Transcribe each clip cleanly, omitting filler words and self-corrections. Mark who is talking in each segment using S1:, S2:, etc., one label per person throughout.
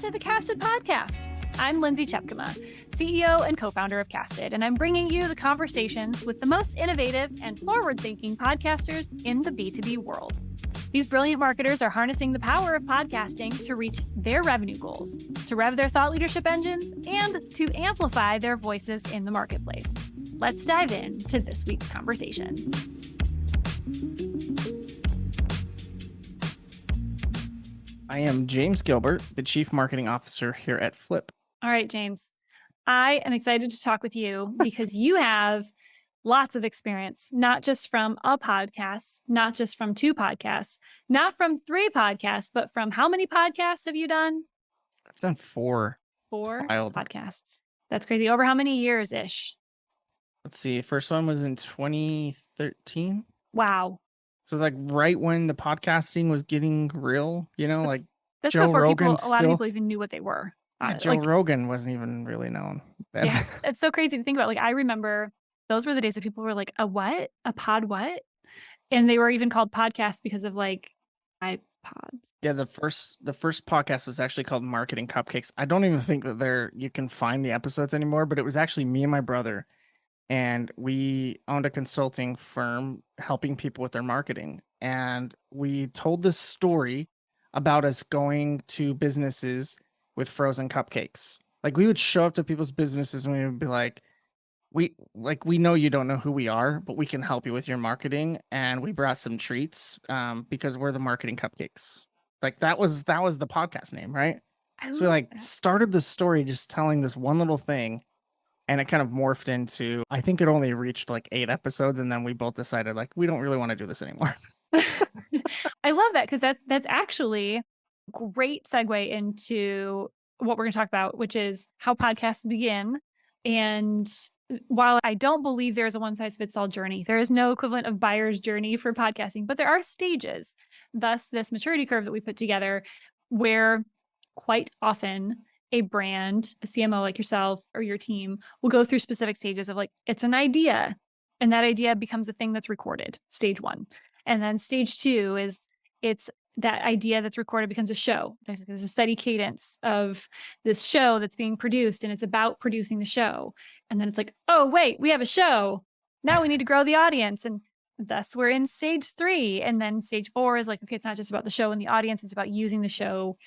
S1: to the Casted Podcast. I'm Lindsay Chepkema, CEO and co-founder of Casted, and I'm bringing you the conversations with the most innovative and forward-thinking podcasters in the B2B world. These brilliant marketers are harnessing the power of podcasting to reach their revenue goals, to rev their thought leadership engines, and to amplify their voices in the marketplace. Let's dive into this week's conversation.
S2: I am James Gilbert, the Chief Marketing Officer here at Flip.
S1: All right, James, I am excited to talk with you because you have lots of experience, not just from a podcast, not just from 2 podcasts, not from 3 podcasts, but from how many podcasts have you done?
S2: I've done 4.
S1: 4 podcasts. That's crazy. Over how many years-ish?
S2: Let's see. First one was in 2013.
S1: Wow.
S2: So it was like right when the podcasting was getting real,
S1: That's
S2: Joe
S1: before
S2: Rogan
S1: a lot of people even knew what they were.
S2: Joe Rogan wasn't even really known then.
S1: Yeah, it's so crazy to think about. Like, I remember those were the days that people were like, a what? A pod what? And they were even called podcasts because of like iPods.
S2: Yeah, the first podcast was actually called Marketing Cupcakes. I don't even think that you can find the episodes anymore, but it was actually me and my brother. And we owned a consulting firm helping people with their marketing. And we told this story about us going to businesses with frozen cupcakes. Like, we would show up to people's businesses and we would be like, we know you don't know who we are, but we can help you with your marketing. And we brought some treats because we're the Marketing Cupcakes. Like, that was the podcast name, right? So we started the story just telling this one little thing. And it kind of morphed into, I think it only reached like 8 episodes. And then we both decided like, we don't really want to do this anymore.
S1: I love that because that's actually a great segue into what we're going to talk about, which is how podcasts begin. And while I don't believe there's a one-size-fits-all journey, there is no equivalent of buyer's journey for podcasting, but there are stages. Thus, this maturity curve that we put together where quite often a brand, a CMO like yourself or your team will go through specific stages of like, it's an idea. And that idea becomes a thing that's recorded, stage 1. And then stage 2 is it's that idea that's recorded becomes a show. There's a steady cadence of this show that's being produced and it's about producing the show. And then it's like, oh, wait, we have a show. Now we need to grow the audience. And thus we're in stage 3. And then stage 4 is like, okay, it's not just about the show and the audience. It's about using the show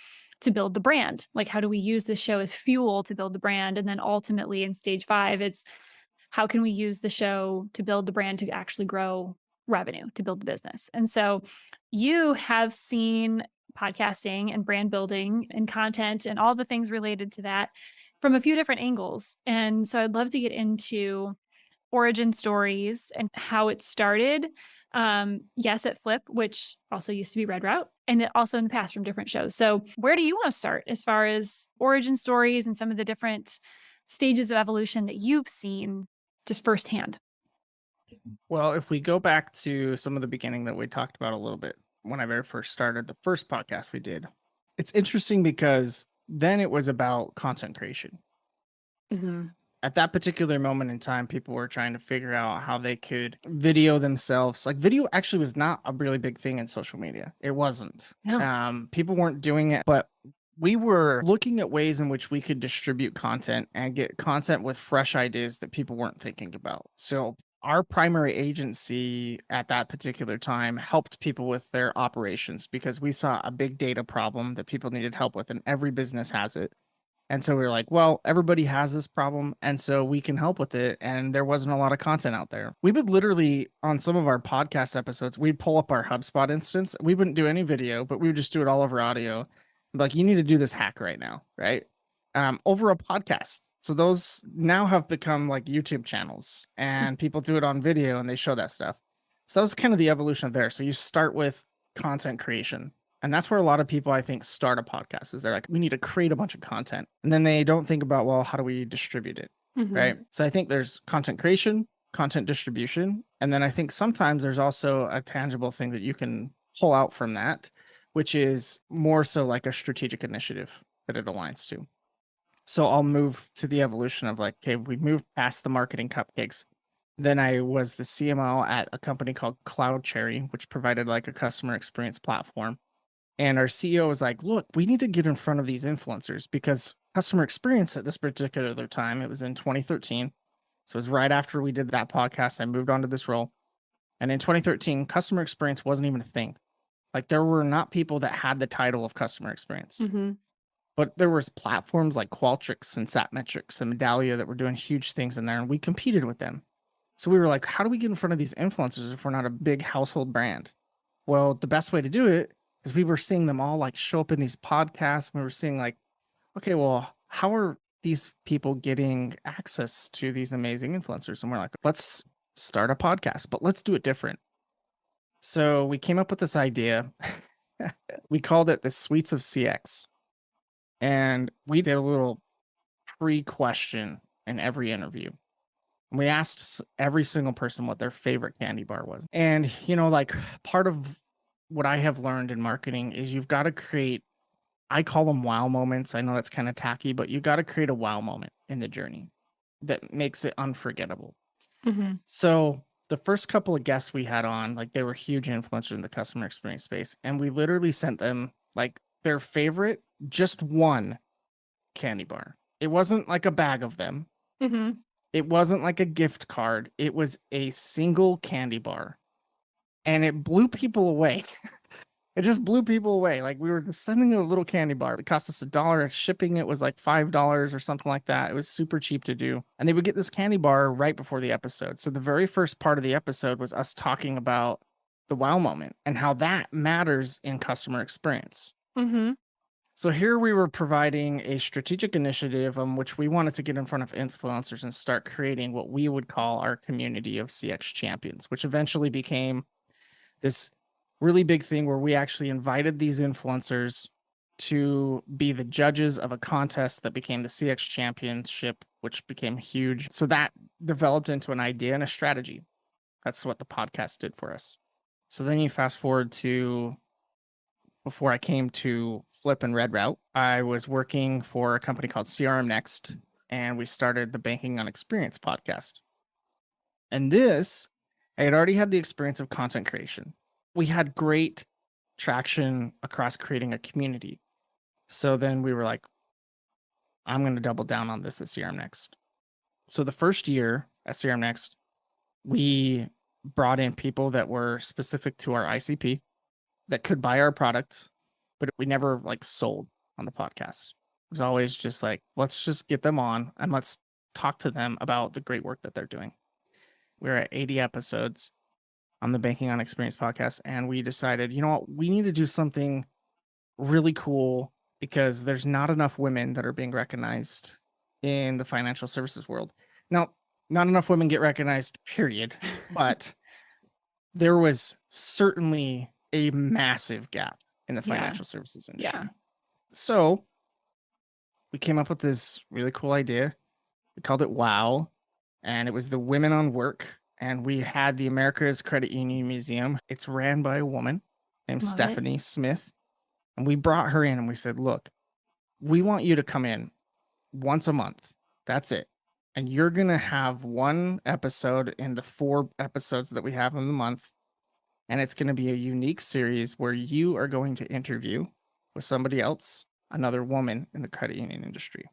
S1: to build the brand. Like, how do we use this show as fuel to build the brand? And then ultimately in stage 5, it's how can we use the show to build the brand to actually grow revenue, to build the business? And so you have seen podcasting and brand building and content and all the things related to that from a few different angles. And so I'd love to get into origin stories and how it started. Yes, at Flip, which also used to be Red Route, and also in the past from different shows. So where do you want to start as far as origin stories and some of the different stages of evolution that you've seen just firsthand?
S2: Well, if we go back to some of the beginning that we talked about a little bit, when I very first started the first podcast we did, it's interesting because then it was about content creation.
S1: Mm-hmm.
S2: At that particular moment in time, people were trying to figure out how they could video themselves. Like, video actually was not a really big thing in social media. It wasn't.
S1: No.
S2: People weren't doing it, but we were looking at ways in which we could distribute content and get content with fresh ideas that people weren't thinking about. So our primary agency at that particular time helped people with their operations because we saw a big data problem that people needed help with, and every business has it. And so we were like, well, everybody has this problem, and so we can help with it. And there wasn't a lot of content out there. We would literally, on some of our podcast episodes, we'd pull up our HubSpot instance. We wouldn't do any video, but we would just do it all over audio. Like, you need to do this hack right now, right? Over a podcast. So those now have become like YouTube channels, and people do it on video and they show that stuff. So that was kind of the evolution of there. So you start with content creation. And that's where a lot of people, I think, start a podcast is they're like, we need to create a bunch of content. And then they don't think about, well, how do we distribute it?
S1: Mm-hmm.
S2: Right. So I think there's content creation, content distribution. And then I think sometimes there's also a tangible thing that you can pull out from that, which is more so like a strategic initiative that it aligns to. So I'll move to the evolution of like, okay, we moved past the Marketing Cupcakes. Then I was the CMO at a company called Cloud Cherry, which provided like a customer experience platform. And our CEO was like, look, we need to get in front of these influencers because customer experience at this particular time, it was in 2013. So it was right after we did that podcast. I moved on to this role. And in 2013, customer experience wasn't even a thing. Like there were not people that had the title of customer experience,
S3: Mm-hmm.
S2: but there was platforms like Qualtrics and Satmetrics and Medallia that were doing huge things in there, and we competed with them. So we were like, how do we get in front of these influencers if we're not a big household brand? Well, the best way to do it is we were seeing them all like show up in these podcasts. And we were seeing like, okay, well, how are these people getting access to these amazing influencers? And we're like, let's start a podcast, but let's do it different. So we came up with this idea. We called it the Suites of CX. And we did a little pre-question in every interview. And we asked every single person what their favorite candy bar was. And, like part of what I have learned in marketing is you've got to create, I call them wow moments. I know that's kind of tacky, but you got to create a wow moment in the journey that makes it unforgettable.
S3: Mm-hmm.
S2: So the first couple of guests we had on, like they were huge influencers in the customer experience space. And we literally sent them like their favorite, just one candy bar. It wasn't like a bag of them.
S3: Mm-hmm.
S2: It wasn't like a gift card. It was a single candy bar. And it blew people away. It just blew people away. Like we were just sending a little candy bar. It cost us $1. And shipping it was like $5 or something like that. It was super cheap to do. And they would get this candy bar right before the episode. So the very first part of the episode was us talking about the wow moment and how that matters in customer experience.
S3: Mm-hmm.
S2: So here we were providing a strategic initiative on which we wanted to get in front of influencers and start creating what we would call our community of CX champions, which eventually became this really big thing where we actually invited these influencers to be the judges of a contest that became the CX championship, which became huge. So that developed into an idea and a strategy. That's what the podcast did for us. So then you fast forward to before I came to Flip and Red Route, I was working for a company called CRM Next, and we started the Banking on Experience podcast. And this, I had already had the experience of content creation. We had great traction across creating a community. So then we were like, I'm going to double down on this at CRM Next. So the first year at CRM Next, we brought in people that were specific to our ICP that could buy our product, but we never like sold on the podcast. It was always just like, let's just get them on and let's talk to them about the great work that they're doing. We're at 80 episodes on the Banking on Experience podcast, and we decided, you know what, we need to do something really cool because there's not enough women that are being recognized in the financial services world. Now, not enough women get recognized, period, but there was certainly a massive gap in the financial services industry.
S3: Yeah.
S2: So we came up with this really cool idea. We called it WOW, and it was the Women on Work. And we had the America's Credit Union Museum. It's ran by a woman named
S3: Love it.
S2: Stephanie Smith. And we brought her in and we said, look, we want you to come in once a month. That's it. And you're going to have one episode in the 4 episodes that we have in the month. And it's going to be a unique series where you are going to interview with somebody else, another woman in the credit union industry.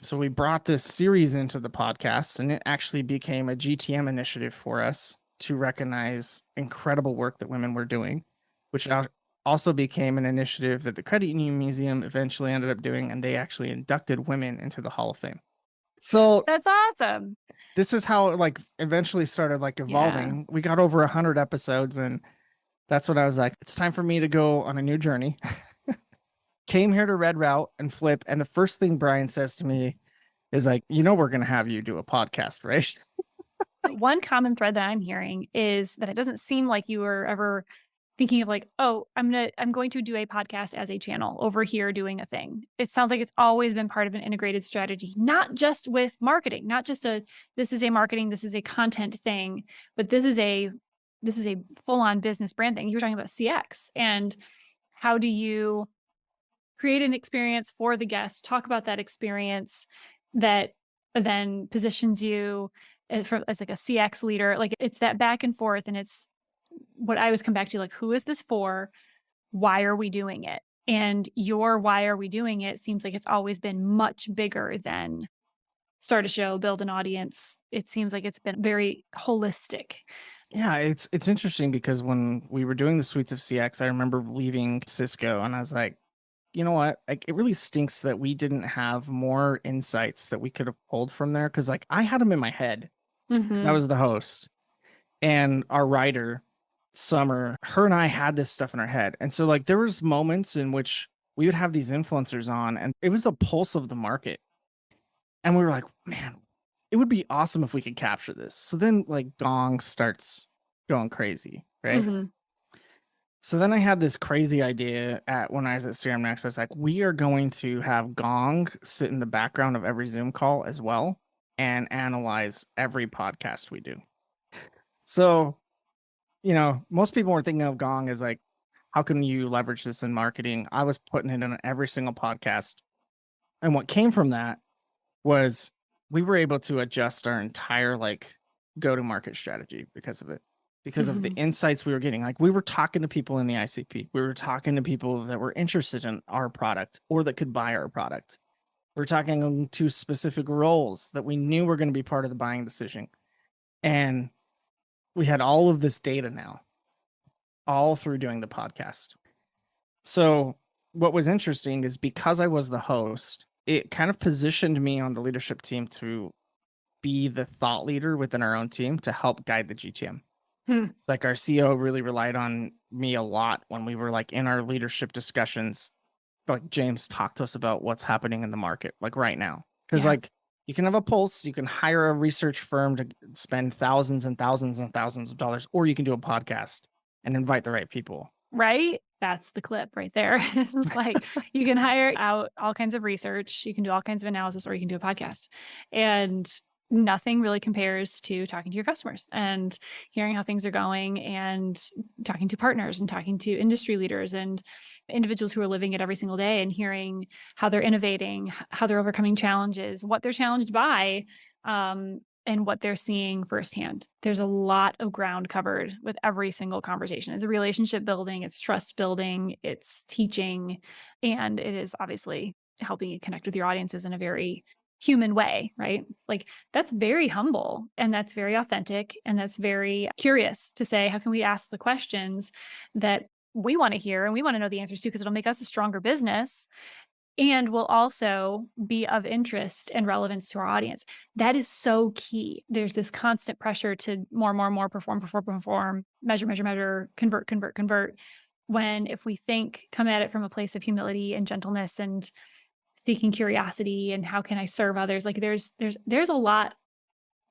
S2: So we brought this series into the podcast, and it actually became a GTM initiative for us to recognize incredible work that women were doing, which also became an initiative that the Credit Union Museum eventually ended up doing, and they actually inducted women into the Hall of Fame. So
S3: That's awesome.
S2: this is how it like eventually started like evolving. Yeah. We got over 100 episodes, and that's what I was like, it's time for me to go on a new journey. Came here to Red Route and Flip, and the first thing Brian says to me is like, we're going to have you do a podcast, right?
S1: One common thread that I'm hearing is that it doesn't seem like you were ever thinking of like, oh, I'm going to do a podcast as a channel over here doing a thing. It sounds like it's always been part of an integrated strategy, not just with marketing, not just this is a marketing, this is a content thing, but this is a full-on business brand thing. You were talking about CX, and how do you create an experience for the guest, talk about that experience that then positions you as like a CX leader. Like it's that back and forth, and it's what I always come back to, like, who is this for? Why are we doing it? And your why are we doing it seems like it's always been much bigger than start a show, build an audience. It seems like it's been very holistic.
S2: Yeah, it's interesting because when we were doing the Suites of CX, I remember leaving Cisco and I was like, you know what? Like, it really stinks that we didn't have more insights that we could have pulled from there. Cause like I had them in my head because I
S1: Mm-hmm.
S2: was the host and our writer, Summer, her and I had this stuff in our head. And so like there was moments in which we would have these influencers on and it was a pulse of the market. And we were like, man, it would be awesome if we could capture this. So then like Gong starts going crazy, right?
S1: Mm-hmm.
S2: So then I had this crazy idea at when I was at Serum Next. I was like, we are going to have Gong sit in the background of every Zoom call as well and analyze every podcast we do. So, most people were thinking of Gong as like, how can you leverage this in marketing? I was putting it in every single podcast. And what came from that was we were able to adjust our entire like go to market strategy because of it, because of the
S1: Mm-hmm.
S2: insights we were getting. Like we were talking to people in the ICP, we were talking to people that were interested in our product or that could buy our product. We're talking to specific roles that we knew were going to be part of the buying decision. And we had all of this data now, all through doing the podcast. So what was interesting is because I was the host, it kind of positioned me on the leadership team to be the thought leader within our own team to help guide the GTM.
S1: Hmm.
S2: Like our CEO really relied on me a lot when we were like in our leadership discussions. Like James talked to us about what's happening in the market, like right now. Because
S1: Yeah.
S2: like you can have a pulse, you can hire a research firm to spend thousands and thousands and thousands of dollars, or you can do a podcast and invite the right people.
S1: Right? That's the clip right there. It's like you can hire out all kinds of research, you can do all kinds of analysis, or you can do a podcast. And nothing really compares to talking to your customers and hearing how things are going and talking to partners and talking to industry leaders and individuals who are living it every single day and hearing how they're innovating, how they're overcoming challenges, what they're challenged by. And what they're seeing firsthand. There's a lot of ground covered with every single conversation. It's a relationship building, it's trust building, it's teaching, and it is obviously helping you connect with your audiences in a very human way, right? Like that's very humble and that's very authentic and that's very curious to say, how can we ask the questions that we want to hear and we want to know the answers to because it'll make us a stronger business and will also be of interest and relevance to our audience. That is so key. There's this constant pressure to more, perform, measure, convert. When if we come at it from a place of humility and gentleness and seeking curiosity and how can I serve others, like there's a lot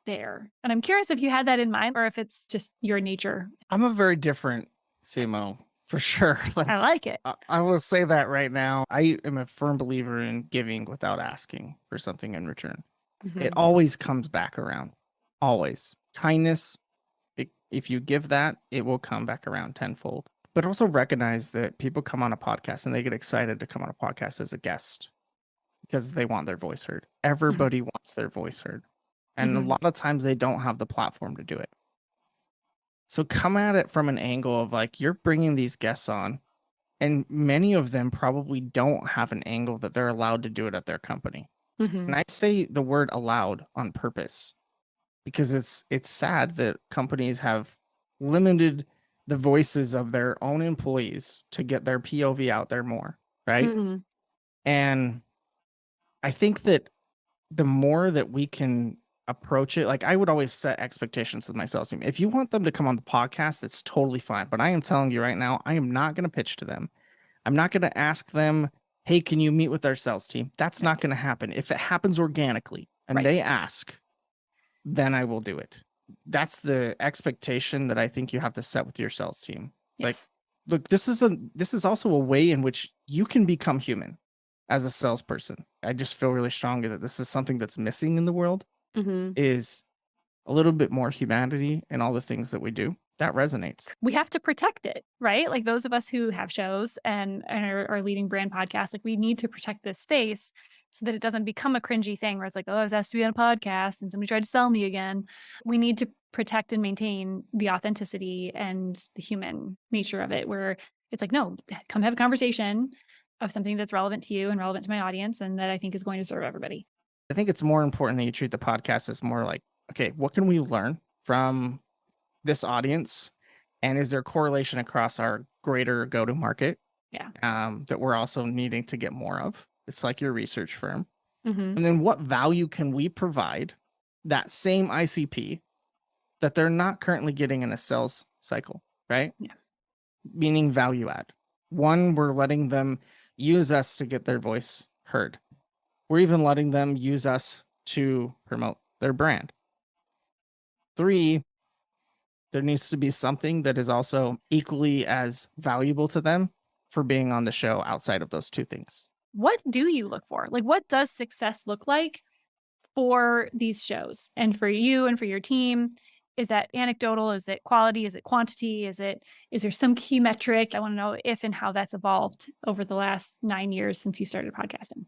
S1: there. And I'm curious if you had that in mind or if it's just your nature.
S2: I'm a very different CMO for sure. Like
S1: I like it.
S2: I will say that right now. I am a firm believer in giving without asking for something in return. It
S1: Mhm.
S2: always comes back around. Always. Kindness, if you give that, it will come back around tenfold. But also recognize that people come on a podcast and they get excited to come on a podcast as a guest because they want their voice heard. Everybody wants their voice heard. And a
S1: Mhm.
S2: lot of times they don't have the platform to do it. So come at it from an angle of like, you're bringing these guests on, and many of them probably don't have an angle that they're allowed to do it at their company. And
S1: Mhm.
S2: I say the word allowed on purpose because it's sad that companies have limited the voices of their own employees to get their POV out there more, right?
S1: Mhm.
S2: And I think that the more that we can approach it, like I would always set expectations with my sales team. If you want them to come on the podcast, it's totally fine. But I am telling you right now, I am not going to pitch to them. I'm not going to ask them, hey, can you meet with our sales team? That's not
S1: Right.
S2: going to happen. If it happens organically and
S1: Right.
S2: they ask, then I will do it. That's the expectation that I think you have to set with your sales team. It's like,
S1: Yes.
S2: look, this is also a way in which you can become human as a salesperson. I just feel really strongly that this is something that's missing in the world
S1: Mhm.
S2: is a little bit more humanity in all the things that we do. That resonates.
S1: We have to protect it, right? Like those of us who have shows and are leading brand podcasts, like we need to protect this space so that it doesn't become a cringy thing where it's like, oh, I was asked to be on a podcast and somebody tried to sell me again. We need to protect and maintain the authenticity and the human nature of it, where it's like, no, come have a conversation. of something that's relevant to you and relevant to my audience and that I think is going to serve everybody.
S2: I think it's more important that you treat the podcast as more like, okay, what can we learn from this audience? And is there correlation across our greater go-to market
S1: Yeah.
S2: that we're also needing to get more of? It's like your research firm.
S1: Mm-hmm.
S2: And then what value can we provide that same ICP that they're not currently getting in a sales cycle, right?
S1: Yeah.
S2: Meaning value add. One, we're letting them use us to get their voice heard. We're even letting them use us to promote their brand. 3, there needs to be something that is also equally as valuable to them for being on the show outside of those 2 things.
S1: What do you look for? Like, what does success look like for these shows and for you and for your team? Is that anecdotal? Is it quality? Is it quantity? Is there some key metric? I want to know if and how that's evolved over the last 9 years since you started podcasting.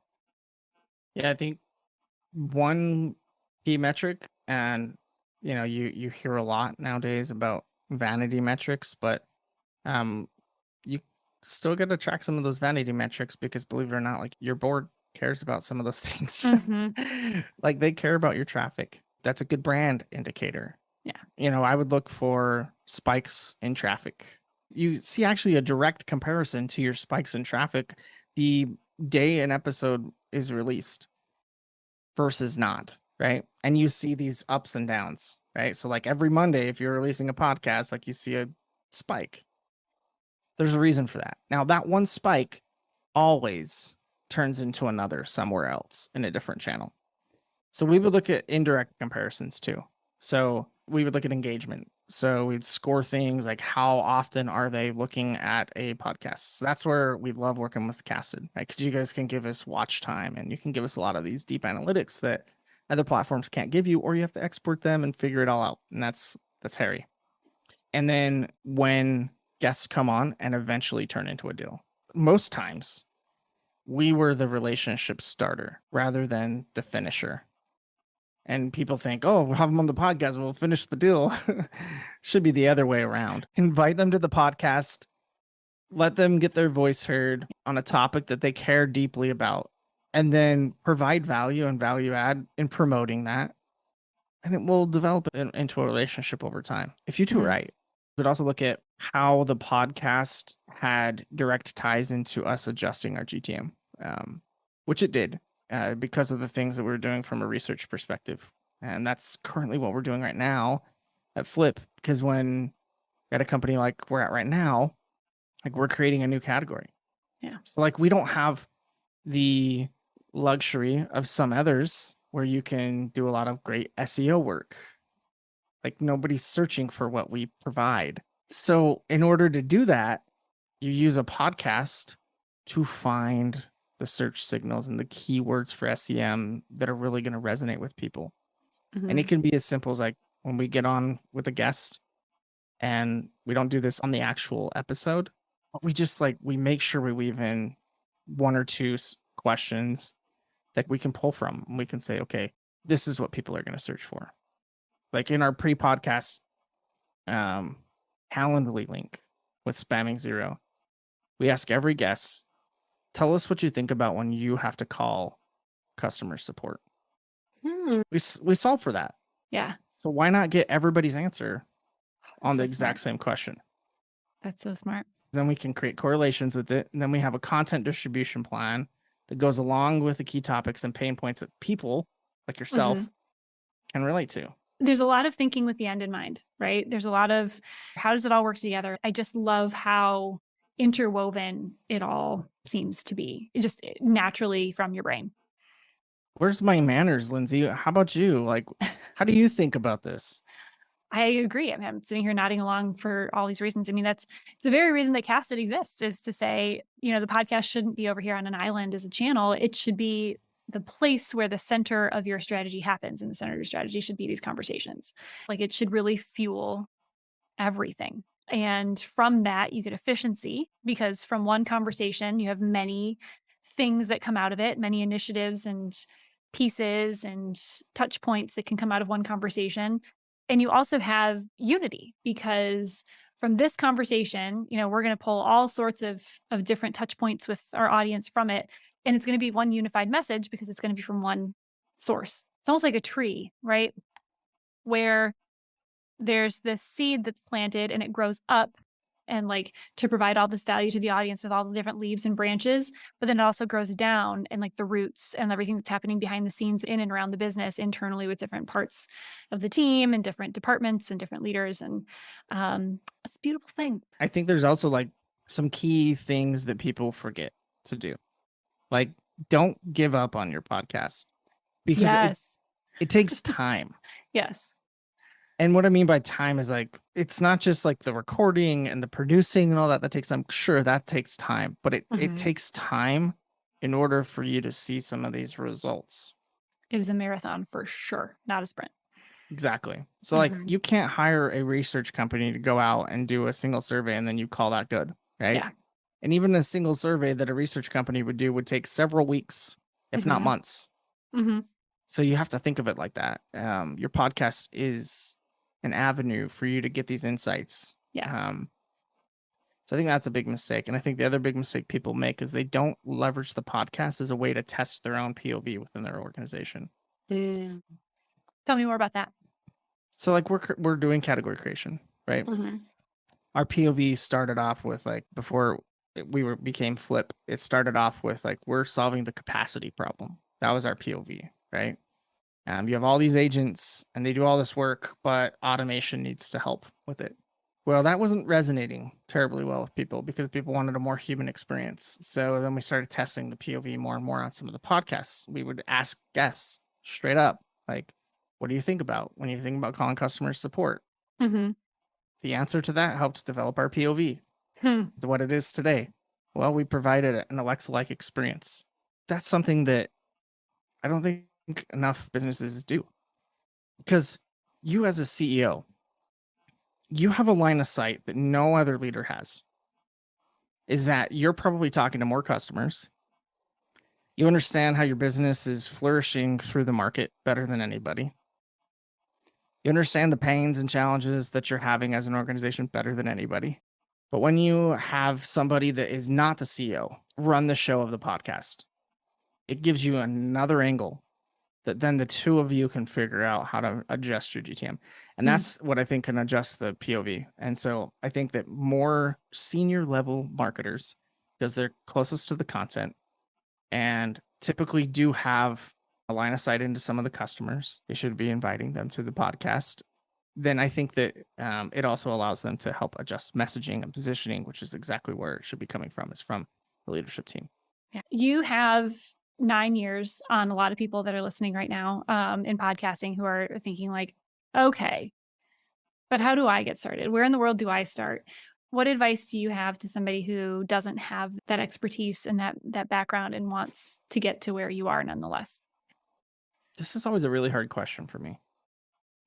S2: Yeah, I think one key metric, and you hear a lot nowadays about vanity metrics, but you still got to track some of those vanity metrics because believe it or not, like your board cares about some of those things.
S1: Mm-hmm.
S2: Like they care about your traffic. That's a good brand indicator.
S1: Yeah.
S2: I would look for spikes in traffic. You see actually a direct comparison to your spikes in traffic the day an episode is released versus not, right? And you see these ups and downs, right? So like every Monday, if you're releasing a podcast, like you see a spike. There's a reason for that. Now that one spike always turns into another somewhere else in a different channel. So we would look at indirect comparisons too. So we would look at engagement. So we'd score things like how often are they looking at a podcast. So that's where we love working with Casted, right? Because you guys can give us watch time and you can give us a lot of these deep analytics that other platforms can't give you, or you have to export them and figure it all out. And that's hairy. And then when guests come on and eventually turn into a deal, most times we were the relationship starter rather than the finisher. And people think, oh, we'll have them on the podcast, we'll finish the deal. Should be the other way around. Invite them to the podcast, let them get their voice heard on a topic that they care deeply about, and then provide value and value add in promoting that. And it will develop into a relationship over time if you do it right. But also look at how the podcast had direct ties into us adjusting our GTM, which it did. Because of the things that we're doing from a research perspective. And that's currently what we're doing right now at Flip. Because when at a company like we're at right now, like we're creating a new category.
S1: Yeah.
S2: So like we don't have the luxury of some others where you can do a lot of great SEO work. Like nobody's searching for what we provide. So in order to do that, you use a podcast to find the search signals and the keywords for SEM that are really going to resonate with people.
S1: Mm-hmm.
S2: And it can be as simple as like when we get on with a guest and we don't do this on the actual episode, but we just we make sure we weave in 1 or 2 questions that we can pull from. And we can say, okay, this is what people are going to search for. Like in our pre-podcast Calendly link with Spamming Zero, we ask every guest, tell us what you think about when you have to call customer support. We solve for that.
S1: Yeah.
S2: So why not get everybody's answer on the
S1: so
S2: exact
S1: smart.
S2: same question?
S1: That's so smart.
S2: Then we can create correlations with it. And then we have a content distribution plan that goes along with the key topics and pain points that people like yourself can relate to.
S1: There's a lot of thinking with the end in mind, right? There's a lot of how does it all work together? I just love how interwoven it all seems to be, just naturally from your brain.
S2: Where's my manners, Lindsay? How about you? Like, how do you think about this?
S1: I agree. I'm sitting here nodding along for all these reasons. I mean, it's the very reason that Casted exists, is to say, the podcast shouldn't be over here on an island as a channel. It should be the place where the center of your strategy happens, and the center of your strategy should be these conversations. Like it should really fuel everything. And from that, you get efficiency, because from one conversation, you have many things that come out of it, many initiatives and pieces and touch points that can come out of one conversation. And you also have unity, because from this conversation, we're going to pull all sorts of different touch points with our audience from it. And it's going to be one unified message because it's going to be from one source. It's almost like a tree, right? Where there's this seed that's planted and it grows up and to provide all this value to the audience with all the different leaves and branches, but then it also grows down and the roots and everything that's happening behind the scenes in and around the business internally with different parts of the team and different departments and different leaders. And it's a beautiful thing.
S2: I think there's also some key things that people forget to do. Don't give up on your podcast because it takes time.
S1: Yes.
S2: And what I mean by time is it's not just the recording and the producing and all that takes time. Sure, that takes time, but it takes time in order for you to see some of these results.
S1: It is a marathon for sure, not a sprint.
S2: Exactly. So you can't hire a research company to go out and do a single survey and then you call that good, right?
S1: Yeah.
S2: And even a single survey that a research company would do would take several weeks, if not months. So you have to think of it like that. Your podcast is an avenue for you to get these insights.
S1: Yeah.
S2: So I think that's a big mistake. And I think the other big mistake people make is they don't leverage the podcast as a way to test their own POV within their organization.
S1: Tell me more about that.
S2: So we're doing category creation, right? Our POV started off with before we became Flip, it started off with we're solving the capacity problem. That was our POV, right? You have all these agents and they do all this work, but automation needs to help with it. Well, that wasn't resonating terribly well with people because people wanted a more human experience. So then we started testing the POV more and more on some of the podcasts. We would ask guests straight up, what do you think about when you think about calling customer support? The answer to that helped develop our POV to what it is today. Well, we provided an Alexa-like experience. That's something that I don't think enough businesses do, because you as a CEO, you have a line of sight that no other leader has, is that you're probably talking to more customers. You understand how your business is flourishing through the market better than anybody. You understand the pains and challenges that you're having as an organization better than anybody. But when you have somebody that is not the CEO run the show of the podcast, it gives you another angle that then the two of you can figure out how to adjust your GTM. And that's what I think can adjust the POV. And so I think that more senior level marketers, because they're closest to the content and typically do have a line of sight into some of the customers, they should be inviting them to the podcast. Then I think that it also allows them to help adjust messaging and positioning, which is exactly where it should be coming from, is from the leadership team.
S1: Yeah. You have 9 years on a lot of people that are listening right now in podcasting who are thinking okay, but how do I get started? Where in the world do I start? What advice do you have to somebody who doesn't have that expertise and that background and wants to get to where you are nonetheless?
S2: This is always a really hard question for me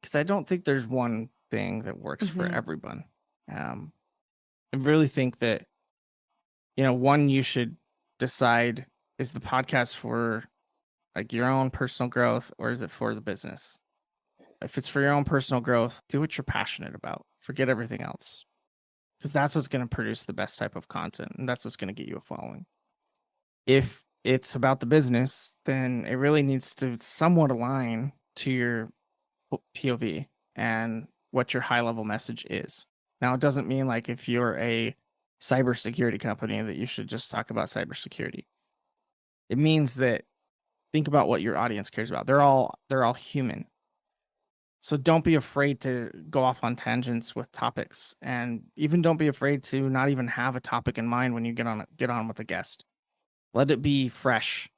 S2: because I don't think there's one thing that works for everyone. I really think that, one, you should decide, is the podcast for your own personal growth or is it for the business? If it's for your own personal growth, do what you're passionate about. Forget everything else, because that's what's going to produce the best type of content and that's what's going to get you a following. If it's about the business, then it really needs to somewhat align to your POV and what your high level message is. Now, it doesn't mean if you're a cybersecurity company that you should just talk about cybersecurity. It means that think about what your audience cares about. They're all human. So don't be afraid to go off on tangents with topics, and even don't be afraid to not even have a topic in mind when you get on with a guest. Let it be fresh.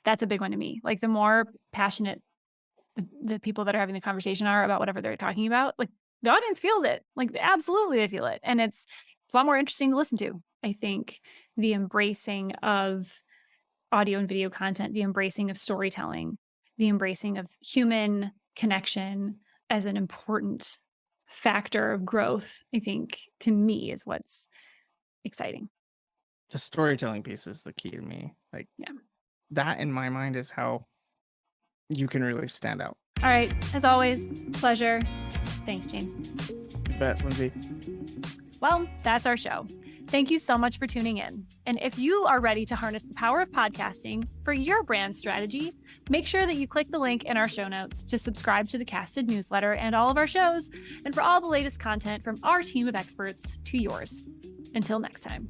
S1: That's a big one to me. The more passionate the people that are having the conversation are about whatever they're talking about, the audience feels it. Absolutely they feel it. And it's a lot more interesting to listen to. I think the embracing of audio and video content, the embracing of storytelling, the embracing of human connection as an important factor of growth, I think, to me, is what's exciting.
S2: The storytelling piece is the key to me. That in my mind is how you can really stand out.
S1: All right. As always, pleasure. Thanks, James.
S2: Bet, Lindsay.
S1: Well, that's our show. Thank you so much for tuning in. And if you are ready to harness the power of podcasting for your brand strategy, make sure that you click the link in our show notes to subscribe to the Casted newsletter and all of our shows, and for all the latest content from our team of experts to yours. Until next time.